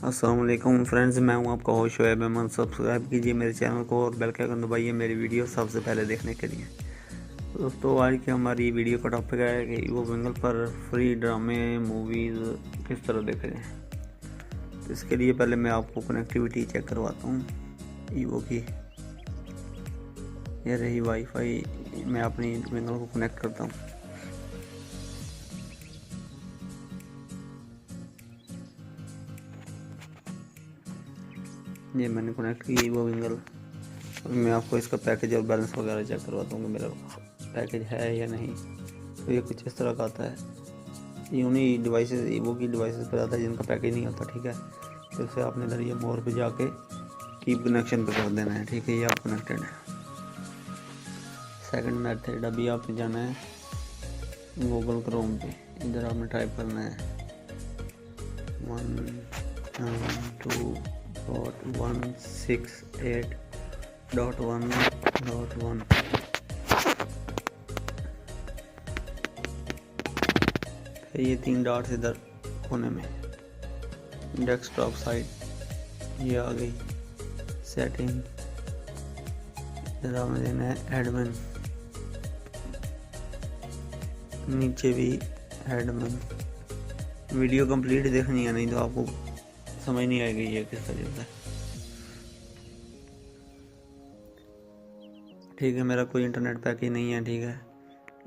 अस्सलाम वालेकुम फ्रेंड्स, मैं हूं आपका होस्ट शोएब अहमद। सब्सक्राइब कीजिए मेरे चैनल को और बेल के आइकन दबाइए मेरी वीडियो सबसे पहले देखने के लिए। दोस्तों, आज की हमारी वीडियो का टॉपिक है कि ईवो विंगल पर फ्री ड्रामे मूवीज़ किस तरह देखे जाएँ। तो इसके लिए पहले मैं आपको कनेक्टिविटी चेक करवाता हूँ ईवो की। ये रही वाईफाई, मैं अपनी विंगल को कनेक्ट करता हूँ। ये मैंने कनेक्ट की वो विंगल। मैं आपको इसका पैकेज और बैलेंस वगैरह चेक करवाता हूँ कि मेरा पैकेज है या नहीं। तो ये कुछ इस तरह का आता है। ये उन्हीं डिवाइसेस ईवो की डिवाइसेस पर आता है जिनका पैकेज नहीं होता, ठीक है। तो इसे आपने इधर ये मोर पे जाके कीप कनेक्शन पे कर देना है, ठीक है। ये आप कनेक्टेड है। सेकंड मेथड, अभी आपने जाना है गूगल क्रोम पे। इधर आपने टाइप करना है 192.168.1.1। ये 3 डॉट्स इधर कोने में, डेस्कटॉप साइट ये आ गई। सेटिंग, इधर आपने देना है एडमिन, नीचे भी एडमिन। वीडियो कंप्लीट देखनी है, नहीं तो आपको समझ नहीं आएगी ये किस तरह से, ठीक है। मेरा कोई इंटरनेट पैकेज नहीं है, ठीक है।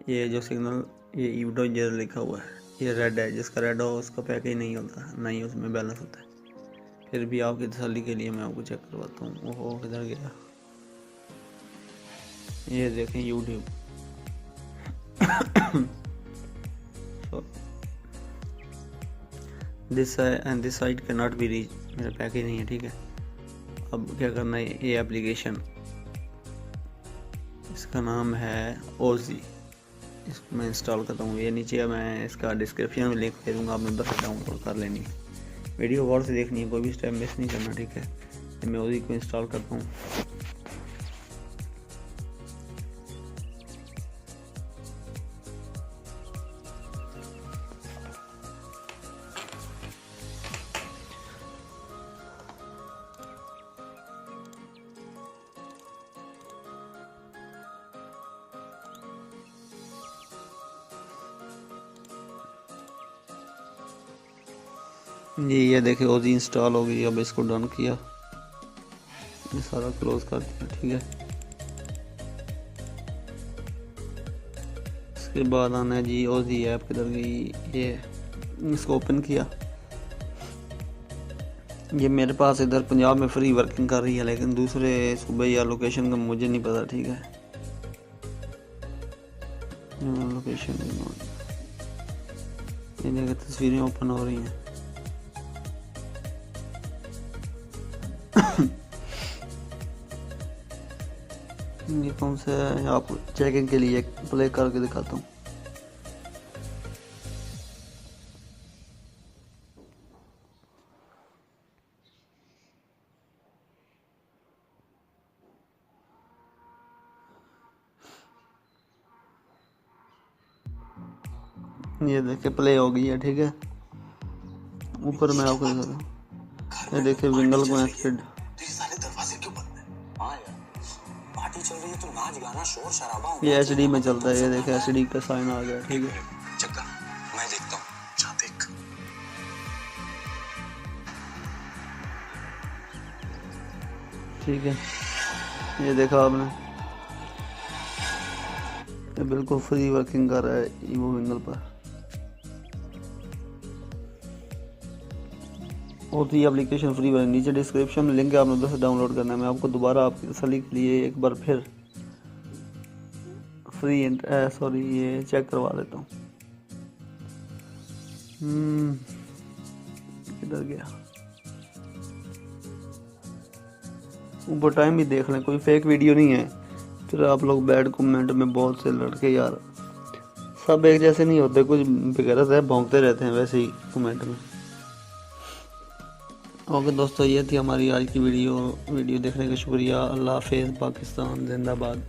ये जो सिग्नल, ये ईवो लिखा हुआ है, ये रेड है। जिसका रेड हो उसका पैकेज नहीं होता, नहीं उसमें बैलेंस होता है। फिर भी आपकी तसल्ली के लिए मैं आपको चेक करवाता हूँ। ओहो, किधर गया? ये देखें YouTube. This site can not be reach, मेरा पैकेज नहीं है, ठीक है। अब क्या करना है, ये एप्लीकेशन, इसका नाम है ओजी, इसको मैं इंस्टॉल करता हूँ। ये नीचे मैं इसका डिस्क्रिप्शन में लिंक दे दूँगा, आपने बस डाउनलोड कर लेनी है। वीडियो गौर से देखनी है, कोई भी स्टेप मिस नहीं करना, ठीक है। मैं ओजी को इंस्टॉल करता हूँ। जी, ये देखिए ओजी इंस्टॉल हो गई। अब इसको डन किया, ये सारा क्लोज कर दिया, ठीक है। इसके बाद आना है जी ओजी ऐप, किधर गई? ये इसको ओपन किया। ये मेरे पास इधर पंजाब में फ्री वर्किंग कर रही है, लेकिन दूसरे सूबे या लोकेशन का मुझे नहीं पता, ठीक है। लोकेशन ये देखिए तस्वीरें ओपन हो रही हैं। ये कौन सा है, आप चेकिंग के लिए प्ले करके दिखाता हूँ। ये देखिए प्ले हो गई है, ठीक है। ऊपर मैं आपको दिखाता हूँ, ये देखिए विंगल कनेक्टेड। ये एचडी में चलता है, ये देखिए एचडी का साइन आ गया, ठीक है। मैं देखता हूँ, देख। ठीक है, ये देखा आपने, ये बिल्कुल फ्री वर्किंग कर रहा है ईवो विंगल पर। और तो ये एप्लीकेशन फ्री है, नीचे डिस्क्रिप्शन में लिंक है, आपने उधर से डाउनलोड करना है। मैं आपको दोबारा आपकी तसल्ली के लिए एक बार फिर फ्री ये चेक करवा देता हूँ। किधर गया? ऊपर टाइम भी देख लें, कोई फेक वीडियो नहीं है। फिर आप लोग बैड कमेंट में बहुत से लड़के यार सब एक जैसे नहीं होते, कुछ बेगैरत है, भौंकते रहते हैं वैसे ही कमेंट में। ओके दोस्तों, ये थी हमारी आज की वीडियो देखने का शुक्रिया। अल्लाह हाफिज़। पाकिस्तान जिंदाबाद।